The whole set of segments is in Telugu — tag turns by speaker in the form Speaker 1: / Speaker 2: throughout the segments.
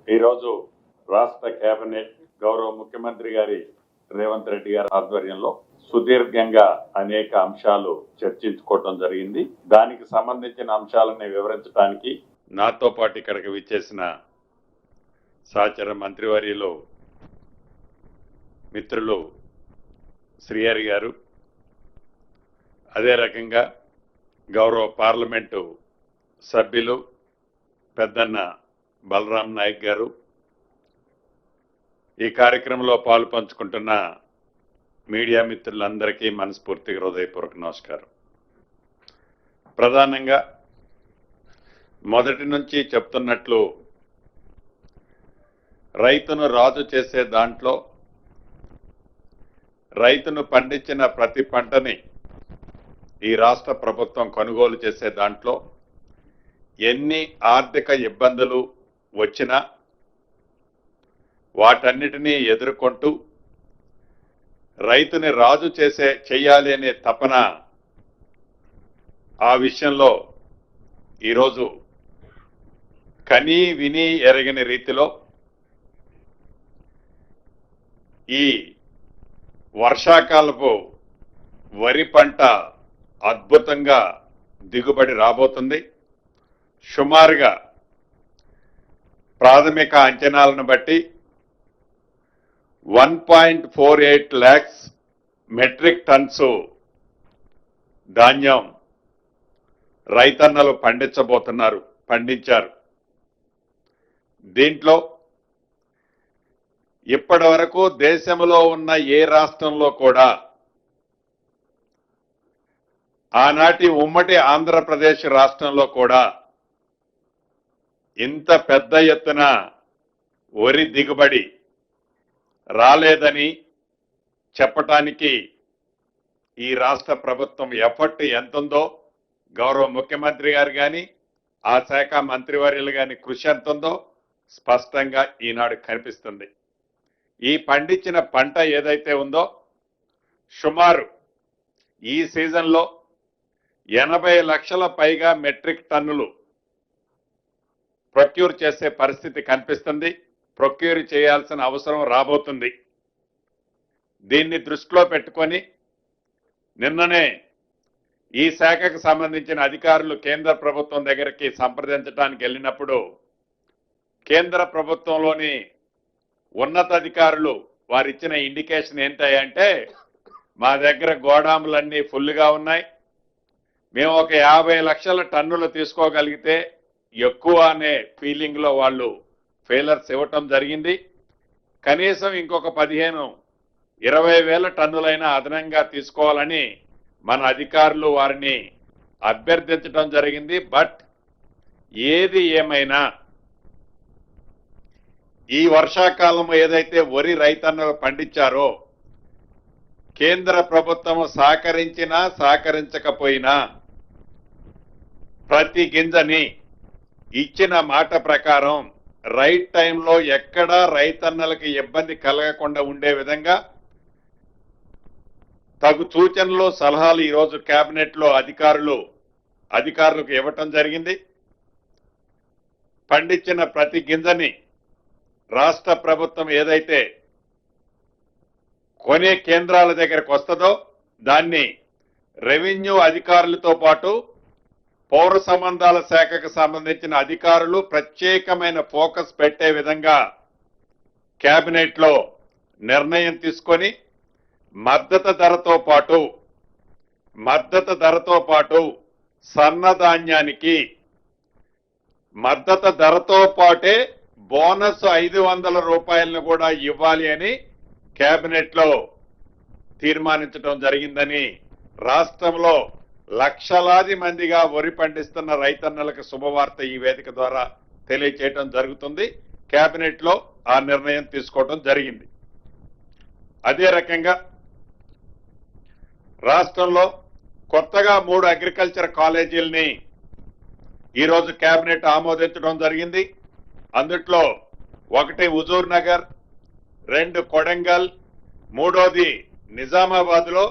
Speaker 1: ఈరోజు రాష్ట్ర కేబినెట్ గౌరవ ముఖ్యమంత్రి గారి రేవంత్ రెడ్డి గారి ఆధ్వర్యంలో సుదీర్ఘంగా అనేక అంశాలు చర్చించుకోవటం జరిగింది. దానికి సంబంధించిన అంశాలను వివరించడానికి నాతో పాటు ఇక్కడికి విచ్చేసిన సహచర మంత్రివర్యులు మిత్రులు శ్రీహరి గారు, అదే రకంగా గౌరవ పార్లమెంటు సభ్యులు పెద్దన్న బలరాం నాయక్ గారు, ఈ కార్యక్రమంలో పాలు పంచుకుంటున్న మీడియా మిత్రులందరికీ మనస్ఫూర్తిగా హృదయపూర్వక నమస్కారం. ప్రధానంగా మొదటి నుంచి చెప్తున్నట్లు రైతును రాజు చేసే దాంట్లో రైతును పండించిన ప్రతి పంటని ఈ రాష్ట్ర ప్రభుత్వం కొనుగోలు చేసే దాంట్లో ఎన్ని ఆర్థిక ఇబ్బందులు వచ్చినా వాటన్నిటినీ ఎదుర్కొంటూ రైతుని రాజు చేయాలి అనే తపన, ఆ విషయంలో ఈరోజు కనీ విని ఎరగని రీతిలో ఈ వర్షాకాలపు వరి పంట అద్భుతంగా దిగుబడి రాబోతుంది. సుమారుగా ప్రాథమిక అంచనాలను బట్టి 1.48 lakhs మెట్రిక్ టన్స్ ధాన్యం రైతన్నలు పండించారు. దీంట్లో ఇప్పటి వరకు దేశంలో ఉన్న ఏ రాష్ట్రంలో కూడా ఆనాటి ఉమ్మడి ఆంధ్రప్రదేశ్ రాష్ట్రంలో కూడా ఇంత పెద్ద ఎత్తున వరి దిగుబడి రాలేదని చెప్పటానికి ఈ రాష్ట్ర ప్రభుత్వం ఎఫర్ట్ ఎంతుందో, గౌరవ ముఖ్యమంత్రి గారు కానీ ఆ శాఖ మంత్రివర్యులు కానీ కృషి ఎంతుందో స్పష్టంగా ఈనాడు కనిపిస్తుంది. ఈ పండించిన పంట ఏదైతే ఉందో సుమారు ఈ సీజన్లో 80 లక్షల పైగా మెట్రిక్ టన్నులు ప్రొక్యూర్ చేసే పరిస్థితి కనిపిస్తుంది. ప్రొక్యూర్ చేయాల్సిన అవసరం రాబోతుంది. దీన్ని దృష్టిలో పెట్టుకొని నిన్ననే ఈ శాఖకు సంబంధించిన అధికారులు కేంద్ర ప్రభుత్వం దగ్గరికి సంప్రదించడానికి వెళ్ళినప్పుడు కేంద్ర ప్రభుత్వంలోని ఉన్నతాధికారులు వారిచ్చిన ఇండికేషన్ ఏంటంటే, మా దగ్గర గోడాములన్నీ ఫుల్గా ఉన్నాయి, మేము ఒక 50 లక్షల టన్నులు తీసుకోగలిగితే ఎక్కువ అనే ఫీలింగ్ లో వాళ్ళు ఫెయిలర్స్ ఇవ్వటం జరిగింది. కనీసం ఇంకొక 15-20 వేల టన్నులైనా అదనంగా తీసుకోవాలని మన అధికారులు వారిని అభ్యర్థించడం జరిగింది. బట్ ఏది ఏమైనా ఈ వర్షాకాలం ఏదైతే వరి రైతన్నలు పండించారో కేంద్ర ప్రభుత్వం సహకరించినా సహకరించకపోయినా ప్రతి గింజని ఇచ్చిన మాట ప్రకారం రైట్ టైంలో ఎక్కడా రైతన్నలకి ఇబ్బంది కలగకుండా ఉండే విధంగా తగు సూచనలు సలహాలు ఈరోజు కేబినెట్ లో అధికారులకు ఇవ్వటం జరిగింది. పండించిన ప్రతి గింజని రాష్ట్ర ప్రభుత్వం ఏదైతే కొనే కేంద్రాల దగ్గరకు వస్తుందో దాన్ని రెవెన్యూ అధికారులతో పాటు పౌర సంబంధాల శాఖకు సంబంధించిన అధికారులు ప్రత్యేకమైన ఫోకస్ పెట్టే విధంగా కేబినెట్ లో నిర్ణయం తీసుకొని మద్దతు ధరతో పాటు సన్నధాన్యానికి మద్దతు ధరతో పాటే బోనస్ 500 రూపాయలను కూడా ఇవ్వాలి అని కేబినెట్ లో తీర్మానించడం జరిగిందని రాష్ట్రంలో లక్షలాది మందిగా వరి పండిస్తున్న రైతన్నలకు శుభవార్త ఈ వేదిక ద్వారా తెలియచేయడం జరుగుతుంది. కేబినెట్ లో ఆ నిర్ణయం తీసుకోవడం జరిగింది. అదే రకంగా రాష్ట్రంలో కొత్తగా 3 అగ్రికల్చర్ కాలేజీలని ఈరోజు కేబినెట్ ఆమోదించడం జరిగింది. అందుట్లో ఒకటి హుజూర్ నగర్, 2 కొడంగల్, 3వది నిజామాబాద్ లో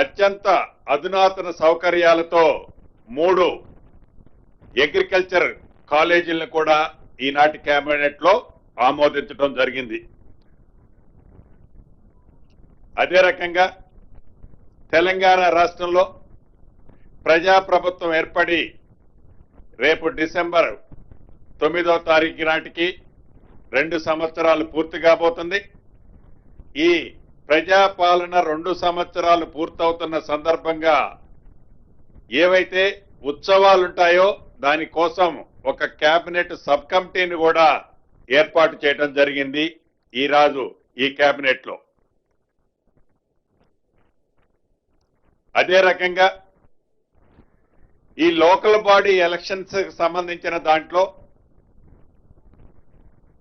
Speaker 1: అత్యంత అధునాతన సౌకర్యాలతో 3 అగ్రికల్చర్ కాలేజీలను కూడా ఈనాటి కేబినెట్ లో ఆమోదించడం జరిగింది. అదే రకంగా తెలంగాణ రాష్ట్రంలో ప్రజాప్రభుత్వం ఏర్పడి రేపు డిసెంబర్ 9వ తారీఖు నాటికి 2 సంవత్సరాలు పూర్తి కాబోతుంది. ఈ ప్రజాపాలన 2 సంవత్సరాలు పూర్తవుతున్న సందర్భంగా ఏవైతే ఉత్సవాలుంటాయో దానికోసం ఒక కేబినెట్ సబ్ కమిటీని కూడా ఏర్పాటు చేయడం జరిగింది ఈరోజు ఈ కేబినెట్ లో. అదే రకంగా ఈ లోకల్ బాడీ ఎలక్షన్స్ కి సంబంధించిన దాంట్లో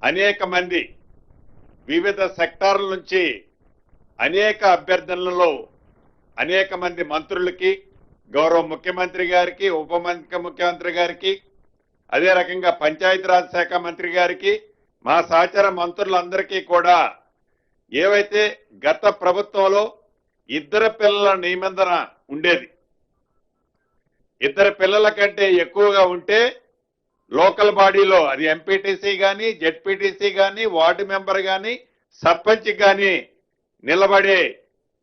Speaker 1: అనేక మంది వివిధ సెక్టార్ల నుంచి అనేక అభ్యర్థనలలో అనేక మంది మంత్రులకి, గౌరవ ముఖ్యమంత్రి గారికి, ఉప ముఖ్యమంత్రి గారికి, అదే రకంగా పంచాయతీరాజ్ శాఖ మంత్రి గారికి, మా సహచర మంత్రులందరికీ కూడా ఏవైతే గత ప్రభుత్వంలో 2 పిల్లల నిబంధన ఉండేది, 2 పిల్లల కంటే ఎక్కువగా ఉంటే లోకల్ బాడీలో అది ఎంపీటీసీ కానీ, జెడ్పీటీసీ కానీ, వార్డు మెంబర్ కానీ, సర్పంచ్ కానీ నిలబడే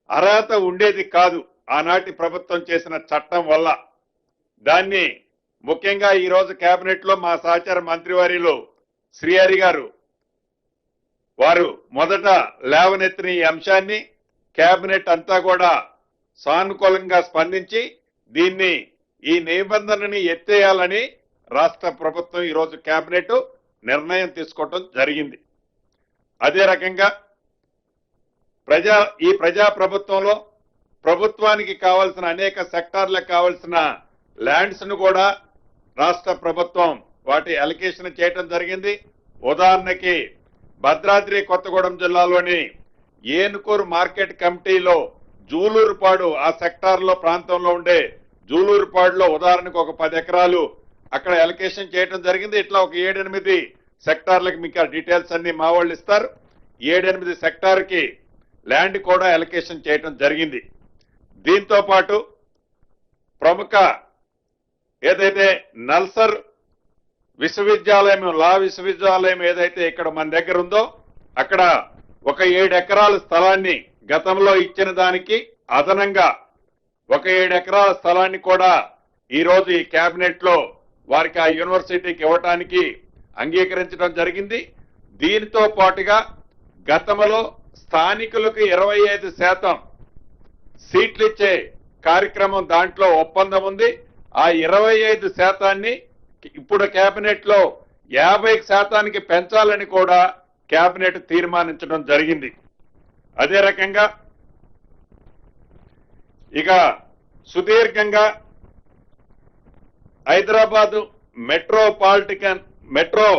Speaker 1: అర్హత ఉండేది కాదు ఆనాటి ప్రభుత్వం చేసిన చట్టం వల్ల. దాన్ని ముఖ్యంగా ఈరోజు కేబినెట్ లో మా సహచర మంత్రివర్యులు శ్రీహరి గారు వారు మొదట లేవనెత్తిన ఈ అంశాన్ని కేబినెట్ అంతా కూడా సానుకూలంగా స్పందించి దీన్ని ఈ నిబంధనని ఎత్తేయాలని రాష్ట్ర ప్రభుత్వం ఈరోజు కేబినెట్ నిర్ణయం తీసుకోవడం జరిగింది. అదే రకంగా ఈ ప్రజా ప్రభుత్వంలో ప్రభుత్వానికి కావాల్సిన అనేక సెక్టార్లకు కావాల్సిన ల్యాండ్స్ ను కూడా రాష్ట్ర ప్రభుత్వం వాటి అలొకేషన్ చేయడం జరిగింది. ఉదాహరణకి భద్రాద్రి కొత్తగూడెం జిల్లాలోని ఏనుకూరు మార్కెట్ కమిటీలో జూలూరుపాడు ఆ సెక్టార్ లో ప్రాంతంలో ఉండే జూలూరుపాడులో ఉదాహరణకు ఒక 10 ఎకరాలు అక్కడ అలొకేషన్ చేయడం జరిగింది. ఇట్లా ఒక 7-8 సెక్టార్లకు మీకు ఆ డీటెయిల్స్ అన్ని మా వాళ్ళు ఇస్తారు. 7-8 సెక్టార్ కి ల్యాండ్ కూడా అలొకేషన్ చేయడం జరిగింది. దీంతో పాటు ప్రముఖ ఏదైతే నల్సర్ విశ్వవిద్యాలయం, లా విశ్వవిద్యాలయం ఏదైతే ఇక్కడ మన దగ్గర ఉందో అక్కడ ఒక 7 ఎకరాల స్థలాన్ని గతంలో ఇచ్చిన దానికి అదనంగా ఒక 7 ఎకరాల స్థలాన్ని కూడా ఈరోజు ఈ కేబినెట్ లో వారికి ఆ యూనివర్సిటీకి ఇవ్వటానికి అంగీకరించడం జరిగింది. దీనితో పాటుగా గతంలో స్థానికులకు 25% సీట్లు ఇచ్చే కార్యక్రమం దాంట్లో ఒప్పందం ఉంది. ఆ 25% ఇప్పుడు కేబినెట్ లో 50% పెంచాలని కూడా కేబినెట్ తీర్మానించడం జరిగింది. అదే రకంగా ఇక సుదీర్ఘంగా హైదరాబాదు మెట్రో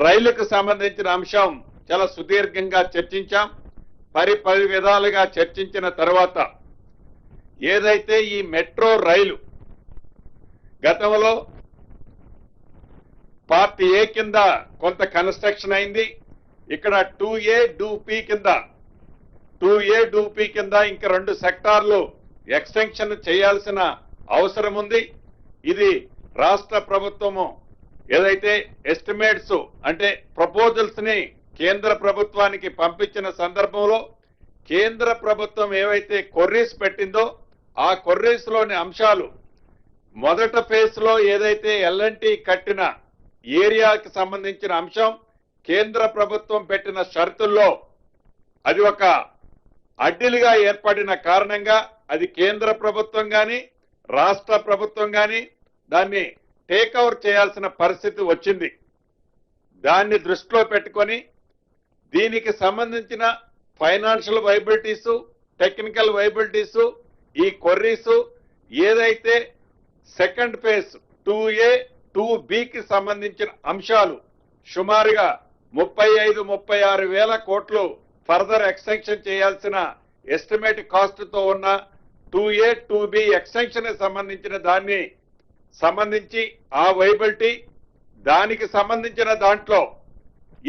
Speaker 1: రైలుకు సంబంధించిన అంశం చాలా సుదీర్ఘంగా చర్చించాం. 10 విధాలుగా చర్చించిన తర్వాత ఏదైతే ఈ మెట్రో రైలు గతంలో పార్ట్ ఏ కింద కొంత కన్స్ట్రక్షన్ అయింది. ఇక్కడ 2A 2P కింద ఇంకా 2 సెక్టార్లు ఎక్స్టెన్షన్ చేయాల్సిన అవసరం ఉంది. ఇది రాష్ట్ర ప్రభుత్వము ఏదైతే ఎస్టిమేట్స్ అంటే ప్రపోజల్స్ ని కేంద్ర ప్రభుత్వానికి పంపించిన సందర్భంలో కేంద్ర ప్రభుత్వం ఏవైతే కొర్రీస్ పెట్టిందో ఆ కొర్రీస్ లోని అంశాలు మొదట ఫేజ్ లో ఏదైతే ఎల్ఎన్టీ కట్టిన ఏరియాకి సంబంధించిన అంశం కేంద్ర ప్రభుత్వం పెట్టిన షరతుల్లో అది ఒక అడ్డిలుగా ఏర్పడిన కారణంగా అది కేంద్ర ప్రభుత్వం గాని రాష్ట్ర ప్రభుత్వం గాని దాన్ని టేక్ఓవర్ చేయాల్సిన పరిస్థితి వచ్చింది. దాన్ని దృష్టిలో పెట్టుకొని దీనికి సంబంధించిన ఫైనాన్షియల్ వైబిలిటీస్, టెక్నికల్ వైబిలిటీస్, ఈ కొర్రీస్ ఏదైతే సెకండ్ ఫేజ్ 2A 2Bకి సంబంధించిన అంశాలు సుమారుగా 35-36 వేల కోట్లు ఫర్దర్ ఎక్స్టెన్షన్ చేయాల్సిన ఎస్టిమేట్ కాస్ట్ తో ఉన్న 2A 2B ఎక్స్టెన్షన్ సంబంధించిన దాన్ని సంబంధించి ఆ వైబిలిటీ దానికి సంబంధించిన దాంట్లో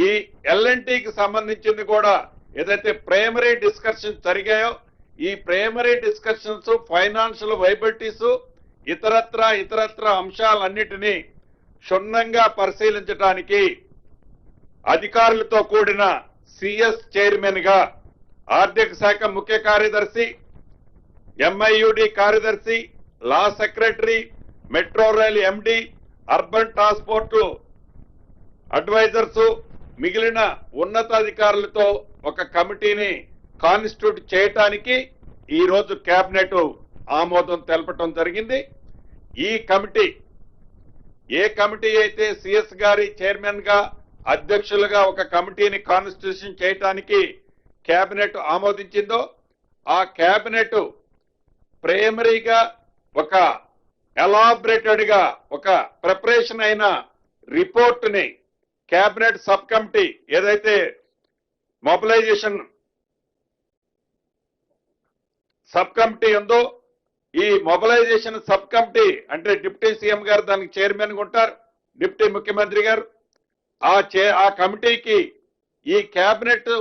Speaker 1: ఈ ఎల్ఎన్టీకి సంబంధించింది కూడా ఏదైతే ప్రైమరీ డిస్కషన్స్ జరిగాయో ఈ ప్రైమరీ డిస్కషన్స్, ఫైనాన్షియల్ వైబిలిటీస్, ఇతరత్ర అంశాలన్నిటినీ క్షుణ్ణంగా పరిశీలించడానికి అధికారులతో కూడిన సిఎస్ చైర్మన్ గా ఆర్థిక శాఖ ముఖ్య కార్యదర్శి, ఎంఐయుడి కార్యదర్శి, law secretary, metro rail MD, urban transport advisors, మిగిలిన ఉన్నతాధికారులతో ఒక కమిటీని కాన్స్టిట్యూట్ చేయటానికి ఈ రోజు కేబినెట్ ఆమోదం తెలపటం జరిగింది. ఈ కమిటీ ఏ కమిటీ అయితే సిఎస్ గారి చైర్మన్ గా అధ్యక్షులుగా ఒక కమిటీని కాన్స్టిట్యూషన్ చేయటానికి కేబినెట్ ఆమోదించిందో ఆ కేబినెట్ ప్రైమరీగా ఒక ఎలాబరేటెడ్ గా ఒక ప్రిపరేషన్ అయిన రిపోర్ట్ ని కేబినెట్ సబ్ కమిటీ ఏదైతే మొబిలైజేషన్ సబ్ కమిటీ ఉందో ఈ మొబిలైజేషన్ సబ్ కమిటీ అంటే డిప్యూటీ సీఎం గారు దానికి చైర్మన్ గా ఉంటారు, డిప్యూటీ ముఖ్యమంత్రి గారు. ఆ కమిటీకి ఈ కేబినెట్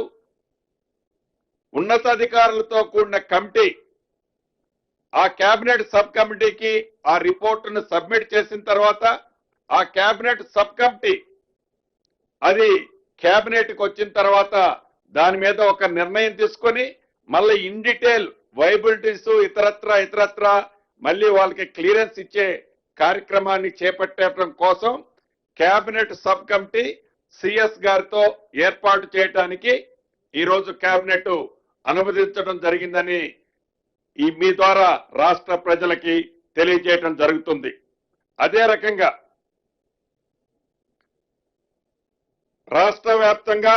Speaker 1: ఉన్నతాధికారులతో కూడిన కమిటీ ఆ కేబినెట్ సబ్ కమిటీకి ఆ రిపోర్టును సబ్మిట్ చేసిన తర్వాత ఆ కేబినెట్ సబ్ కమిటీ అది కేబినెట్ కి వచ్చిన తర్వాత దాని మీద ఒక నిర్ణయం తీసుకొని మళ్ళీ ఇన్ డీటెయిల్ వైబిలిటీస్ ఇతరత్ర మళ్ళీ వాళ్ళకి క్లియరెన్స్ ఇచ్చే కార్యక్రమాన్ని చేపట్టడం కోసం కేబినెట్ సబ్ కమిటీ సిఎస్ గారితో ఏర్పాటు చేయడానికి ఈ రోజు కేబినెట్ అనుమతించడం జరిగిందని మీ ద్వారా రాష్ట్ర ప్రజలకి తెలియజేయడం జరుగుతుంది. అదే రకంగా రాష్ట్ర వ్యాప్తంగా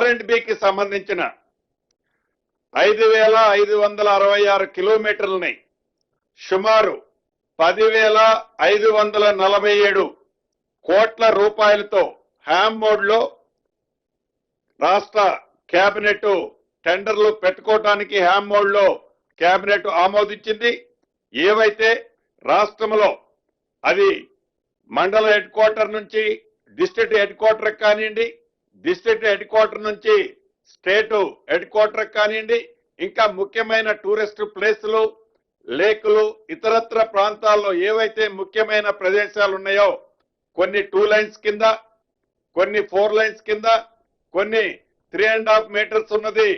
Speaker 1: R&Bకి సంబంధించిన 5,566 కిలోమీటర్లని సుమారు 10,547 కోట్ల రూపాయలతో హ్యామ్ మోడ్ లో రాష్ట్ర కేబినెట్ టెండర్లు పెట్టుకోవడానికి హ్యామ్ మోడ్ లో కేబినెట్ ఆమోదించింది. ఏవైతే రాష్ట్రంలో అది మండల హెడ్ క్వార్టర్ నుంచి డిస్ట్రిక్ట్ హెడ్ క్వార్టర్ కానివ్వండి, డిస్ట్రిక్ట్ హెడ్ క్వార్టర్ నుంచి స్టేట్ హెడ్ క్వార్టర్ కానివ్వండి, ఇంకా ముఖ్యమైన టూరిస్ట్ ప్లేసులు, లేకులు, ఇతరత్ర ప్రాంతాల్లో ఏవైతే ముఖ్యమైన ప్రదేశాలు ఉన్నాయో కొన్ని 2 లైన్స్ కింద, కొన్ని 4 లైన్స్ కింద, కొన్ని 3.5 మీటర్స్ ఉన్నది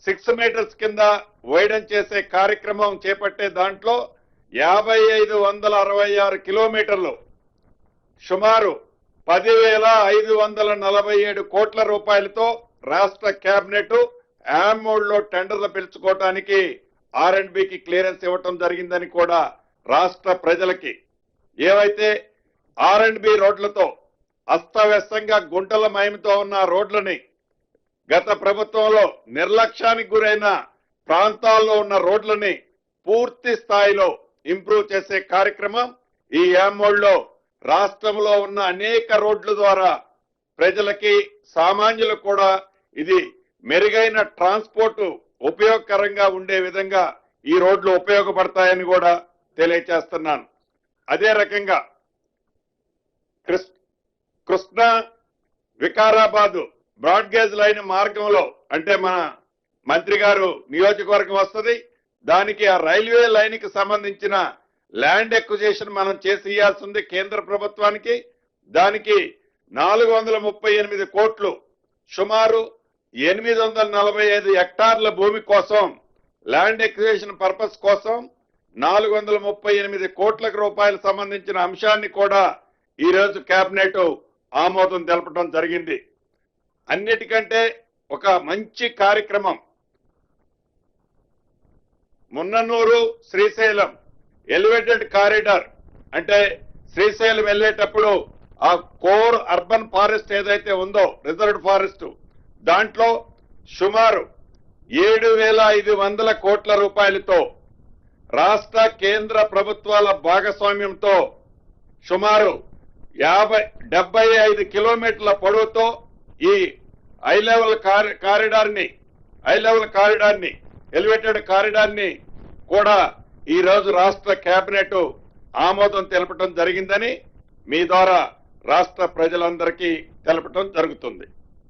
Speaker 1: 6 మీటర్స్ కింద వైడన్ చేసే కార్యక్రమం చేపట్టే దాంట్లో 5,566 కిలోమీటర్లు సుమారు 10,547 కోట్ల రూపాయలతో రాష్ట్ర కేబినెట్ హ్యామ్ మోడ్ లో టెండర్లు పిలుచుకోవడానికి R&Bకి క్లియరెన్స్ ఇవ్వటం జరిగిందని కూడా రాష్ట్ర ప్రజలకి ఏవైతే R&B రోడ్లతో అస్తవ్యస్తంగా గుంటల మయంతో ఉన్న రోడ్లని గత ప్రభుత్వంలో నిర్లక్ష్యానికి గురైన ప్రాంతాల్లో ఉన్న రోడ్లని పూర్తి స్థాయిలో ఇంప్రూవ్ చేసే కార్యక్రమం ఈ హ్యామ్ మోడ్ లో రాష్ట్రంలో ఉన్న అనేక రోడ్ల ద్వారా ప్రజలకి సామాన్యులకు కూడా ఇది మెరుగైన ట్రాన్స్పోర్ట్ ఉపయోగకరంగా ఉండే విధంగా ఈ రోడ్లు ఉపయోగపడతాయని కూడా తెలియజేస్తున్నాను. అదే రకంగా Krishna Vikarabad broad gauge line మార్గంలో అంటే మన మంత్రి గారు నియోజకవర్గం వస్తుంది, దానికి ఆ రైల్వే లైన్ కి సంబంధించిన ల్యాండ్ ఎక్విజిషన్ మనం చేసి ఇవ్వాల్సింది కేంద్ర ప్రభుత్వానికి. దానికి 438 కోట్లు సుమారు 845 హెక్టార్ల భూమి కోసం ల్యాండ్ ఎక్విజిషన్ పర్పస్ కోసం 438 కోట్ల రూపాయలు సంబంధించిన అంశాన్ని కూడా ఈ రోజు కేబినెట్ ఆమోదం తెలపడం జరిగింది. అన్నిటికంటే ఒక మంచి కార్యక్రమం మున్ననూరు శ్రీశైలం ఎలివేటెడ్ కారిడార్ అంటే శ్రీశైలం వెళ్ళేటప్పుడు ఆ కోర్ అర్బన్ ఫారెస్ట్ ఏదైతే ఉందో రిజర్వ్డ్ ఫారెస్ట్ దాంట్లో సుమారు 7,500 కోట్ల రూపాయలతో రాష్ట్ర కేంద్ర ప్రభుత్వాల భాగస్వామ్యంతో సుమారు 75 కిలోమీటర్ల పొడవుతో ఈ హై లెవెల్ కారిడార్ ని ఎలివేటెడ్ కారిడార్ ని కూడా ఈ రోజు రాష్ట్ర కేబినెట్ ఆమోదం తెలపడం జరిగిందని మీ ద్వారా రాష్ట్ర ప్రజలందరికీ తెలపడం జరుగుతుంది.